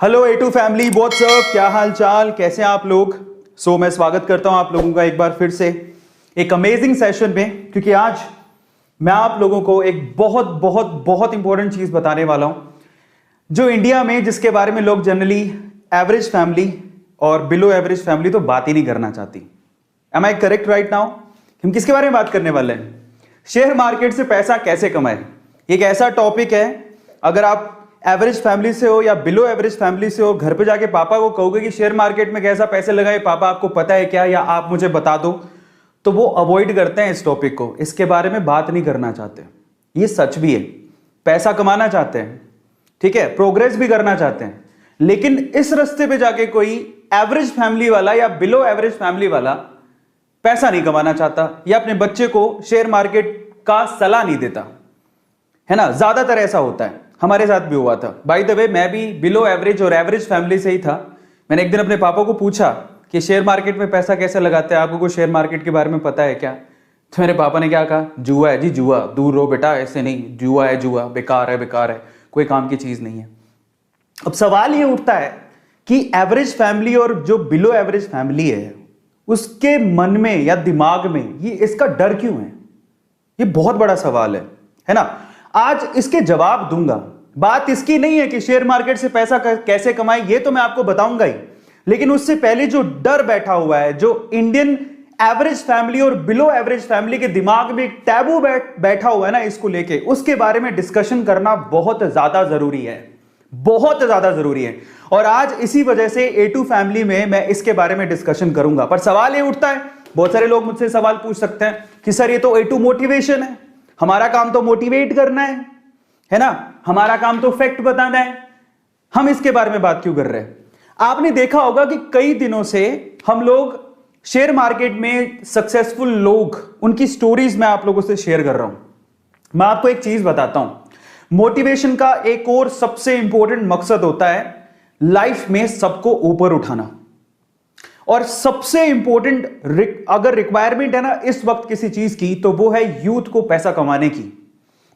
Hello A2 family, WhatsApp, क्या हाल चाल, कैसे हैं आप लोग। मैं स्वागत करता हूं आप लोगों का एक बार फिर से एक अमेजिंग सेशन में, क्योंकि आज मैं आप लोगों को एक बहुत बहुत बहुत इंपॉर्टेंट चीज बताने वाला हूं जो इंडिया में, जिसके बारे में लोग जनरली एवरेज फैमिली और बिलो एवरेज फैमिली तो बात ही नहीं करना चाहती। Am I correct right now? हम किसके बारे में बात करने वाले हैं? शेयर मार्केट से पैसा कैसे कमाए। एक ऐसा टॉपिक है, अगर आप एवरेज फैमिली से हो या बिलो एवरेज फैमिली से हो, घर पे जाके पापा को कहोगे कि शेयर मार्केट में कैसा पैसे लगाए, पापा आपको पता है क्या, या आप मुझे बता दो, तो वो अवॉइड करते हैं इस टॉपिक को, इसके बारे में बात नहीं करना चाहते। ये सच भी है, पैसा कमाना चाहते हैं, ठीक है, प्रोग्रेस भी करना चाहते हैं, लेकिन इस रास्ते पे जाके कोई एवरेज फैमिली वाला या बिलो एवरेज फैमिली वाला पैसा नहीं कमाना चाहता या अपने बच्चे को शेयर मार्केट का सलाह नहीं देता, है ना। ज्यादातर ऐसा होता है, हमारे साथ भी हुआ था। बाय द वे, मैं भी बिलो एवरेज और एवरेज फैमिली से ही था। मैंने एक दिन अपने पापा को पूछा कि शेयर मार्केट में पैसा कैसे लगाते हैं, आपको शेयर मार्केट के बारे में पता है क्या? तो मेरे पापा ने क्या कहा, जुआ है जी जुआ, दूर रहो बेटा, ऐसे नहीं, जुआ है जुआ, बेकार है बेकार है, कोई काम की चीज नहीं है। अब सवाल ये उठता है कि एवरेज फैमिली और जो बिलो एवरेज फैमिली है, उसके मन में या दिमाग में ये इसका डर क्यों है? ये बहुत बड़ा सवाल है ना। आज इसके जवाब दूंगा। बात इसकी नहीं है कि शेयर मार्केट से पैसा कैसे कमाए, ये तो मैं आपको बताऊंगा ही, लेकिन उससे पहले जो डर बैठा हुआ है, जो इंडियन एवरेज फैमिली और बिलो एवरेज फैमिली के दिमाग में एक टैबू बैठा हुआ है ना, इसको लेके, उसके बारे में डिस्कशन करना बहुत ज्यादा जरूरी है, बहुत ज्यादा जरूरी है। और आज इसी वजह से A2 फैमिली में मैं इसके बारे में डिस्कशन करूंगा। पर सवाल ये उठता है, बहुत सारे लोग मुझसे सवाल पूछ सकते हैं कि सर ये तो A2 मोटिवेशन है, हमारा काम तो मोटिवेट करना है ना, हमारा काम तो फैक्ट बताना है, हम इसके बारे में बात क्यों कर रहे हैं? आपने देखा होगा कि कई दिनों से हम लोग शेयर मार्केट में सक्सेसफुल लोग, उनकी स्टोरीज मैं आप लोगों से शेयर कर रहा हूं। मैं आपको एक चीज बताता हूं, मोटिवेशन का एक और सबसे इंपॉर्टेंट मकसद होता है लाइफ में सबको ऊपर उठाना। और सबसे इंपॉर्टेंट अगर रिक्वायरमेंट है ना इस वक्त किसी चीज की, तो वो है यूथ को पैसा कमाने की।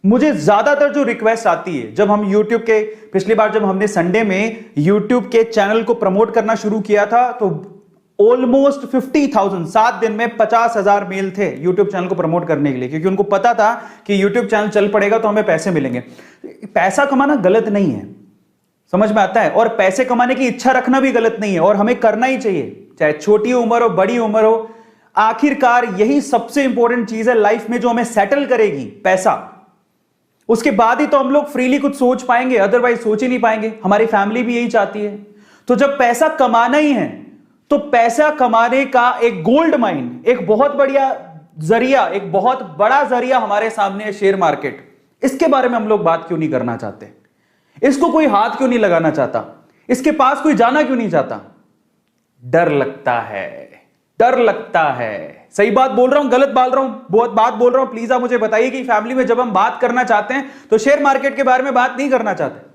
मुझे ज्यादातर जो रिक्वेस्ट आती है, जब हम YouTube के, पिछली बार जब हमने संडे में YouTube के चैनल को प्रमोट करना शुरू किया था, तो ऑलमोस्ट 50,000, 7 दिन में 50,000 मेल थे YouTube चैनल को प्रमोट करने के लिए, क्योंकि उनको पता था कि YouTube चैनल चल पड़ेगा तो हमें पैसे मिलेंगे। पैसा कमाना गलत नहीं है, समझ में आता है, और पैसे कमाने की इच्छा रखना भी गलत नहीं है, और हमें करना ही चाहिए, चाहे छोटी उम्र हो बड़ी उम्र हो। आखिरकार यही सबसे इंपॉर्टेंट चीज है लाइफ में जो हमें सेटल करेगी, पैसा। उसके बाद ही तो हम लोग फ्रीली कुछ सोच पाएंगे, अदरवाइज सोच ही नहीं पाएंगे। हमारी फैमिली भी यही चाहती है। तो जब पैसा कमाना ही है, तो पैसा कमाने का एक गोल्ड माइन, एक बहुत बढ़िया जरिया, एक बहुत बड़ा जरिया हमारे सामने है शेयर मार्केट। इसके बारे में हम लोग बात क्यों नहीं करना चाहते? इसको कोई हाथ क्यों नहीं लगाना चाहता? इसके पास कोई जाना क्यों नहीं चाहता? डर लगता है, डर लगता है। सही बात बोल रहा हूं, गलत बोल रहा हूं, बहुत बात बोल रहा हूं? प्लीज आप मुझे बताइए कि फैमिली में जब हम बात करना चाहते हैं तो शेयर मार्केट के बारे में बात नहीं करना चाहते?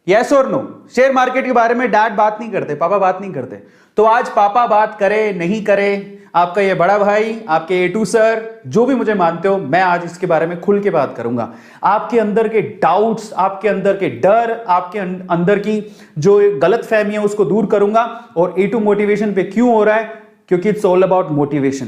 यस और नो? शेयर मार्केट के बारे में डैड बात नहीं करते, पापा बात नहीं करते। तो आज पापा बात करे नहीं करे, आपका ये बड़ा भाई, आपके A2 सर, जो भी मुझे मानते हो, मैं आज इसके बारे में खुल के बात करूंगा। आपके अंदर के डाउट्स, आपके अंदर के डर, आपके अंदर की जो गलत फहमी है उसको दूर करूंगा। और A2 मोटिवेशन पे क्यों हो रहा है? क्योंकि इट्स ऑल अबाउट मोटिवेशन।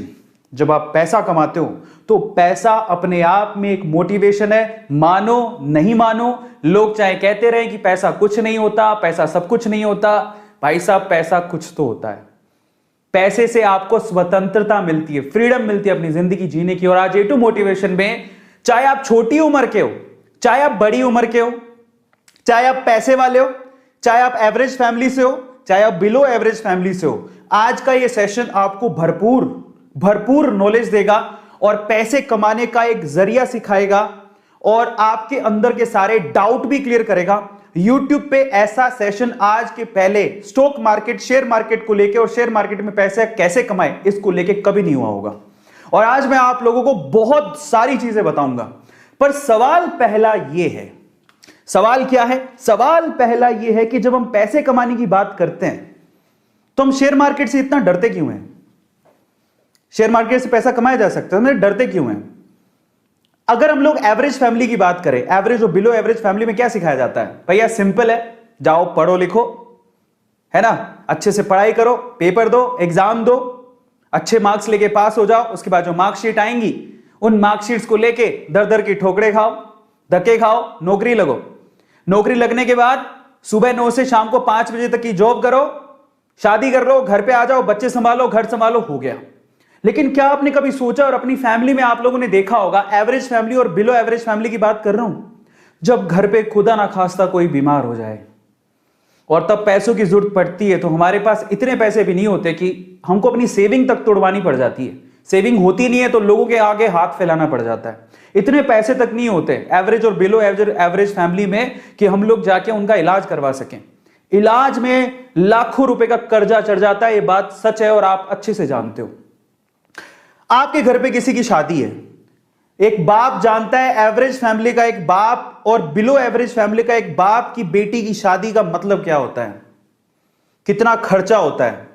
जब आप पैसा कमाते हो तो पैसा अपने आप में एक मोटिवेशन है। मानो नहीं मानो, लोग चाहे कहते रहे कि पैसा कुछ नहीं होता, पैसा सब कुछ नहीं होता, भाई साहब पैसा कुछ तो होता है। पैसे से आपको स्वतंत्रता मिलती है, फ्रीडम मिलती है अपनी जिंदगी जीने की। और आज A2 मोटिवेशन में, चाहे आप छोटी उम्र के हो, चाहे आप बड़ी उम्र के हो, चाहे आप पैसे वाले हो, चाहे आप एवरेज फैमिली से हो, चाहे आप बिलो एवरेज फैमिली से हो, आज का यह सेशन आपको भरपूर भरपूर नॉलेज देगा और पैसे कमाने का एक जरिया सिखाएगा और आपके अंदर के सारे डाउट भी क्लियर करेगा। YouTube पे ऐसा सेशन आज के पहले स्टॉक मार्केट, शेयर मार्केट को लेके और शेयर मार्केट में पैसे कैसे कमाए, इसको लेके कभी नहीं हुआ होगा। और आज मैं आप लोगों को बहुत सारी चीजें बताऊंगा। पर सवाल पहला यह है, सवाल क्या है? सवाल पहला यह है कि जब हम पैसे कमाने की बात करते हैं तो हम शेयर मार्केट से इतना डरते क्यों हैं? शेयर मार्केट से पैसा कमाया जा सकता है, हम डरते क्यों हैं? अगर हम लोग एवरेज फैमिली की बात करें, एवरेज और बिलो एवरेज फैमिली में क्या सिखाया जाता है? भैया सिंपल है, जाओ पढ़ो लिखो, है ना, अच्छे से पढ़ाई करो, पेपर दो, एग्जाम दो, अच्छे मार्क्स लेके पास हो जाओ। उसके बाद जो मार्कशीट आएंगी उन मार्कशीट्स को लेके दर दर की ठोकरे खाओ, धक्के खाओ, नौकरी लगो। नौकरी लगने के बाद सुबह 9 से शाम को 5 बजे तक की जॉब करो, शादी कर लो, घर पे आ जाओ, बच्चे संभालो, घर संभालो, हो गया। लेकिन क्या आपने कभी सोचा, और अपनी फैमिली में आप लोगों ने देखा होगा, एवरेज फैमिली और बिलो एवरेज फैमिली की बात कर रहा हूं, जब घर पे खुदा ना खास्ता कोई बीमार हो जाए और तब पैसों की जरूरत पड़ती है, तो हमारे पास इतने पैसे भी नहीं होते कि हमको अपनी सेविंग तक तोड़वानी पड़ जाती है। सेविंग होती नहीं है तो लोगों के आगे हाथ फैलाना पड़ जाता है। इतने पैसे तक नहीं होते एवरेज और बिलो एवरेज फैमिली में कि हम लोग जाके उनका इलाज करवा सकें। इलाज में लाखों रुपए का कर्जा चढ़ जाता है, ये बात सच है और आप अच्छे से जानते हो। आपके घर पे किसी की शादी है, एक बाप जानता है एवरेज फैमिली का एक बाप और बिलो एवरेज फैमिली का एक बाप की बेटी की शादी का मतलब क्या होता है, कितना खर्चा होता है,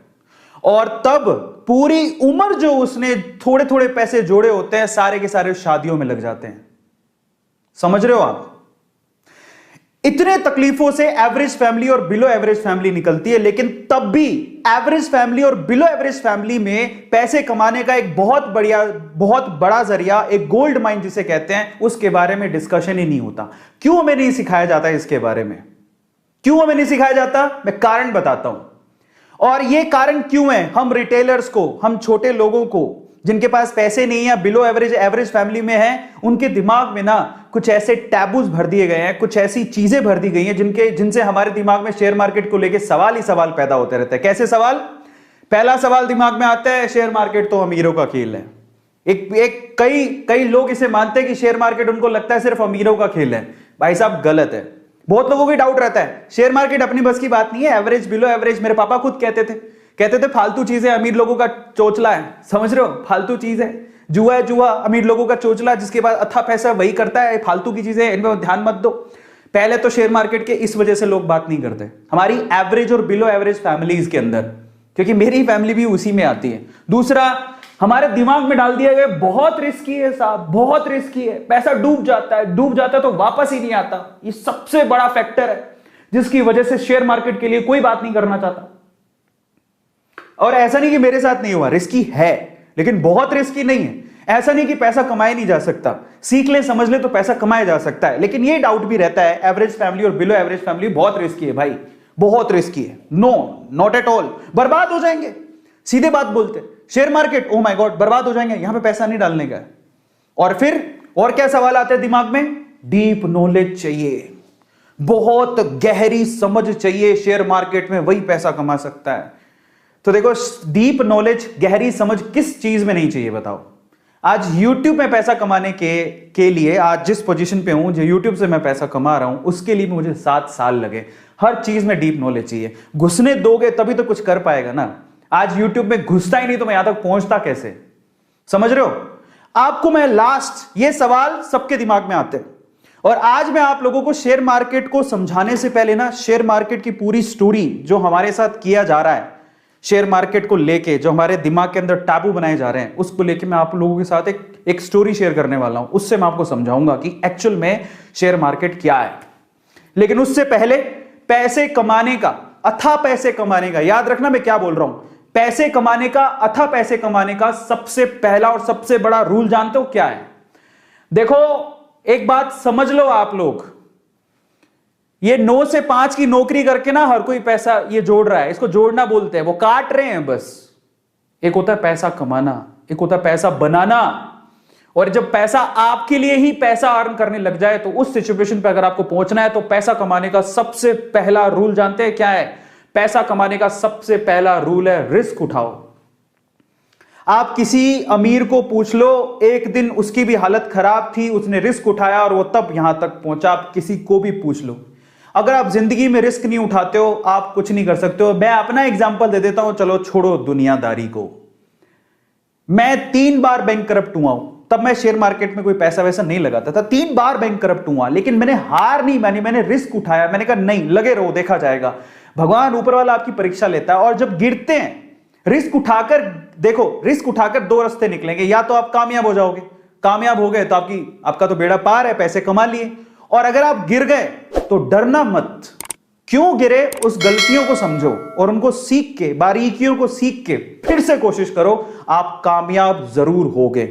और तब पूरी उम्र जो उसने थोड़े थोड़े पैसे जोड़े होते हैं सारे के सारे शादियों में लग जाते हैं। समझ रहे हो आप? इतने तकलीफों से एवरेज फैमिली और बिलो एवरेज फैमिली निकलती है, लेकिन तब भी एवरेज फैमिली और बिलो एवरेज फैमिली में पैसे कमाने का एक बहुत बड़ा जरिया, एक गोल्ड माइन जिसे कहते हैं, उसके बारे में डिस्कशन ही नहीं होता। क्यों हमें नहीं सिखाया जाता इसके बारे में? क्यों हमें नहीं सिखाया जाता? मैं कारण बताता हूं। और यह कारण क्यों है, हम रिटेलर्स को, हम छोटे लोगों को जिनके पास पैसे नहीं है, बिलो एवरेज फैमिली में है, उनके दिमाग में ना कुछ ऐसे टैबूज भर दिए गए हैं, कुछ ऐसी चीजें भर दी गई हैं जिनसे हमारे दिमाग में शेयर मार्केट को लेके सवाल ही सवाल पैदा होते रहते हैं। कैसे सवाल? पहला सवाल दिमाग में आता है, शेयर मार्केट तो अमीरों का खेल है। कई लोग इसे मानते हैं कि शेयर मार्केट, उनको लगता है सिर्फ अमीरों का खेल है। भाई साहब गलत है। बहुत लोगों को डाउट रहता है शेयर मार्केट अपनी बस की बात नहीं है, एवरेज बिलो एवरेज, मेरे पापा खुद कहते थे फालतू चीजें अमीर लोगों का चोचला है। समझ रहे हो? फालतू चीज है, जुआ है, जुआ अमीर लोगों का चोचला, जिसके पास अच्छा पैसा वही करता है, फालतू की चीजें इनमें ध्यान मत दो। पहले तो शेयर मार्केट के इस वजह से लोग बात नहीं करते हमारी एवरेज और बिलो एवरेज फैमिलीज के अंदर, क्योंकि मेरी फैमिली भी उसी में आती है। दूसरा, हमारे दिमाग में डाल दिया गया बहुत रिस्की है साहब, बहुत रिस्की है, पैसा डूब जाता है तो वापस ही नहीं आता। ये सबसे बड़ा फैक्टर है जिसकी वजह से शेयर मार्केट के लिए कोई बात नहीं करना चाहता। और ऐसा नहीं कि मेरे साथ नहीं हुआ, रिस्की है लेकिन बहुत रिस्की नहीं है। ऐसा नहीं कि पैसा कमाया नहीं जा सकता, सीख ले समझ ले तो पैसा कमाया जा सकता है। लेकिन ये डाउट भी रहता है एवरेज फैमिली और बिलो एवरेज फैमिली बहुत रिस्की है भाई, बहुत रिस्की है। नो, नॉट एट ऑल, बर्बाद हो जाएंगे। सीधे बात बोलते, share market oh my God बर्बाद हो जाएंगे, यहां पे पैसा नहीं डालने का है। और फिर और क्या सवाल आते हैं दिमाग में? डीप नॉलेज चाहिए, बहुत गहरी समझ चाहिए, शेयर मार्केट में वही पैसा कमा सकता है। तो देखो, डीप नॉलेज, गहरी समझ किस चीज में नहीं चाहिए बताओ? आज YouTube में पैसा कमाने के लिए, आज जिस पोजीशन पे हूं, जो YouTube से मैं पैसा कमा रहा हूं, उसके लिए मुझे 7 साल लगे। हर चीज में डीप नॉलेज चाहिए, घुसने दोगे तभी तो कुछ कर पाएगा ना। आज YouTube में घुसता ही नहीं तो मैं यहां तक पहुंचता कैसे? समझ रहे हो? आपको मैं लास्ट, ये सवाल सबके दिमाग में आते हैं। और आज मैं आप लोगों को शेयर मार्केट को समझाने से पहले ना, शेयर मार्केट की पूरी स्टोरी जो हमारे साथ किया जा रहा है, शेयर मार्केट को लेके जो हमारे दिमाग के अंदर टाबू बनाए जा रहे हैं, उसको लेके मैं आप लोगों के साथ एक स्टोरी शेयर करने वाला हूं। उससे मैं आपको समझाऊंगा कि एक्चुअल में शेयर मार्केट क्या है। लेकिन उससे पहले पैसे कमाने का, अथाह पैसे कमाने का, याद रखना मैं क्या बोल रहा हूं, पैसे कमाने का, अथाह पैसे कमाने का सबसे पहला और सबसे बड़ा रूल जानते हो क्या है? देखो, एक बात समझ लो आप लोग, ये 9 से 5 की नौकरी करके ना हर कोई पैसा ये जोड़ रहा है, इसको जोड़ना बोलते हैं, वो काट रहे हैं बस। एक होता है पैसा कमाना, एक होता है पैसा बनाना। और जब पैसा आपके लिए ही पैसा अर्न करने लग जाए, तो उस सिचुएशन पे अगर आपको पहुंचना है, तो पैसा कमाने का सबसे पहला रूल जानते हैं क्या है? पैसा कमाने का सबसे पहला रूल है रिस्क उठाओ। आप किसी अमीर को पूछ लो, एक दिन उसकी भी हालत खराब थी, उसने रिस्क उठाया और वो तब यहां तक पहुंचा। आप किसी को भी पूछ लो, अगर आप जिंदगी में रिस्क नहीं उठाते हो, आप कुछ नहीं कर सकते हो। मैं अपना एग्जांपल दे देता हूं, चलो छोड़ो दुनियादारी को। मैं 3 बार बैंक करप्ट हुआ हूं, तब मैं शेयर मार्केट में कोई पैसा वैसा नहीं लगाता था। 3 बार बैंक करप्ट हुआ, लेकिन मैंने हार नहीं मानी, मैंने रिस्क उठाया। मैंने कहा नहीं, लगे रहो, देखा जाएगा। भगवान ऊपर वाला आपकी परीक्षा लेता है। और जब गिरते हैं, रिस्क उठाकर देखो, रिस्क उठाकर 2 रास्ते निकलेंगे। या तो आप कामयाब हो जाओगे, कामयाब हो गए तो आपका तो बेड़ा पार है, पैसे कमा लिए। और अगर आप गिर गए तो डरना मत। क्यों गिरे उस गलतियों को समझो और उनको सीख के, बारीकियों को सीख के फिर से कोशिश करो, आप कामयाब जरूर होगे।